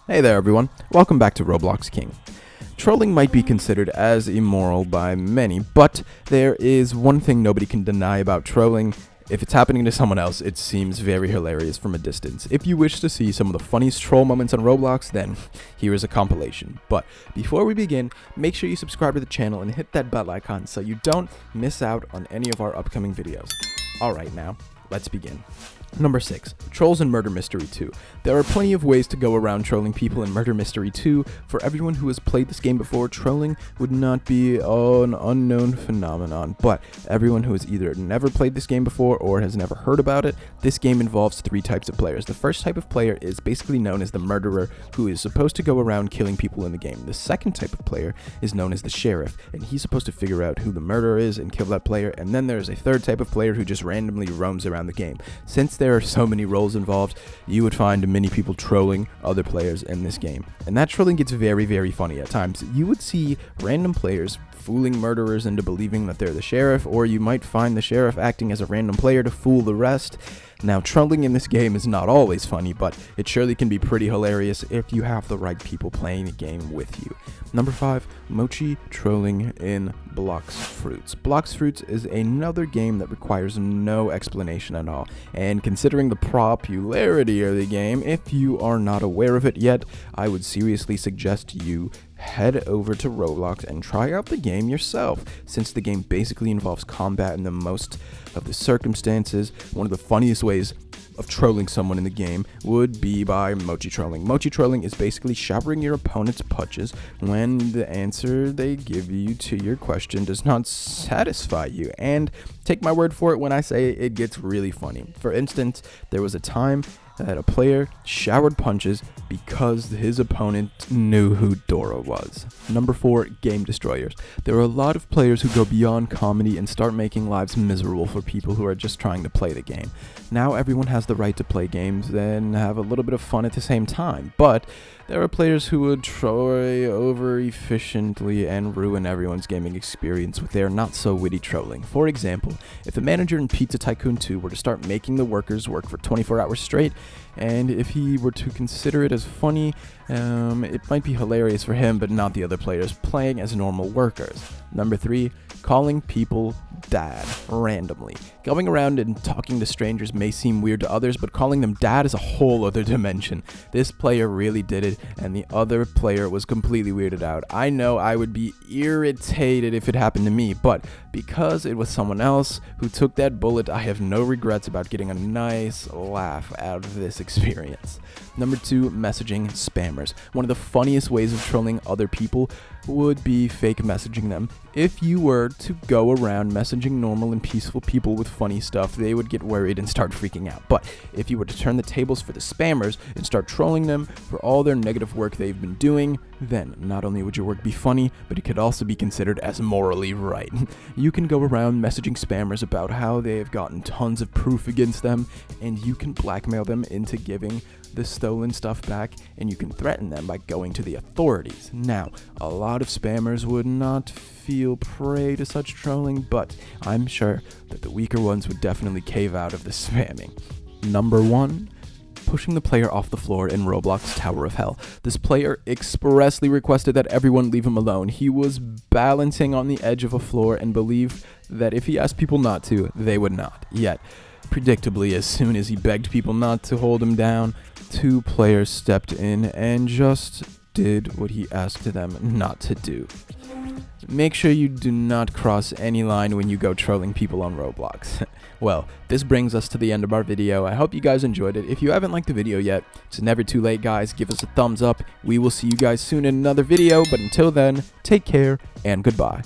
Hey there everyone, welcome back to Roblox King. Trolling might be considered as immoral by many, but there is one thing nobody can deny about trolling. If it's happening to someone else, it seems very hilarious from a distance. If you wish to see some of the funniest troll moments on Roblox, then here is a compilation. But before we begin, make sure you subscribe to the channel and hit that bell icon so you don't miss out on any of our upcoming videos. Alright now, let's begin. Number 6. Trolls in Murder Mystery 2. There are plenty of ways to go around trolling people in Murder Mystery 2. For everyone who has played this game before, trolling would not be an unknown phenomenon. But everyone who has either never played this game before or has never heard about it, this game involves 3 types of players. The first type of player is basically known as the murderer, who is supposed to go around killing people in the game. The second type of player is known as the sheriff, and he's supposed to figure out who the murderer is and kill that player. And then there's a third type of player who just randomly roams around the game. Since there are so many roles involved, you would find many people trolling other players in this game. And that trolling gets very funny at times. You would see random players fooling murderers into believing that they're the sheriff, or you might find the sheriff acting as a random player to fool the rest. Now, trolling in this game is not always funny, but it surely can be pretty hilarious if you have the right people playing the game with you. Number 5, Mochi trolling in Blox Fruits. Blox Fruits is another game that requires no explanation at all, and considering the popularity of the game, if you are not aware of it yet, I would seriously suggest you head over to Roblox and try out the game yourself, since the game basically involves combat in the most of the circumstances. One of the funniest ways of trolling someone in the game would be by Mochi trolling. Mochi trolling is basically showering your opponent's punches when the answer they give you to your question does not satisfy you. And take my word for it when I say it gets really funny. For instance, there was a time that a player showered punches because his opponent knew who Dora was. Number 4, Game Destroyers. There are a lot of players who go beyond comedy and start making lives miserable for people who are just trying to play the game. Now everyone has the right to play games and have a little bit of fun at the same time, but there are players who would try over efficiently and ruin everyone's gaming experience with their not so witty trolling. For example, if the manager in Pizza Tycoon 2 were to start making the workers work for 24 hours straight, and if he were to consider it as funny, it might be hilarious for him, but not the other players playing as normal workers. Number 3, calling people dad randomly. Going around and talking to strangers may seem weird to others, but calling them dad is a whole other dimension. This player really did it, and the other player was completely weirded out. I know I would be irritated if it happened to me, but because it was someone else who took that bullet, I have no regrets about getting a nice laugh out of this experience. Number 2, messaging spammers. One of the funniest ways of trolling other people would be fake messaging them. If you were to go around messaging normal and peaceful people with funny stuff, they would get worried and start freaking out. But if you were to turn the tables for the spammers and start trolling them for all their negative work they've been doing, then not only would your work be funny, but it could also be considered as morally right. You can go around messaging spammers about how they have gotten tons of proof against them, and you can blackmail them into giving the stolen stuff back, and you can threaten them by going to the authorities. Now, a lot of spammers would not feel prey to such trolling, but I'm sure that the weaker ones would definitely cave out of the spamming. Number 1, pushing the player off the floor in Roblox Tower of Hell. This player expressly requested that everyone leave him alone. He was balancing on the edge of a floor and believed that if he asked people not to, they would not. Yet, predictably, as soon as he begged people not to hold him down, 2 players stepped in and just did what he asked them not to do. Make sure you do not cross any line when you go trolling people on Roblox. Well, this brings us to the end of our video. I hope you guys enjoyed it. If you haven't liked the video yet, it's never too late, guys. Give us a thumbs up. We will see you guys soon in another video, but until then, take care and goodbye.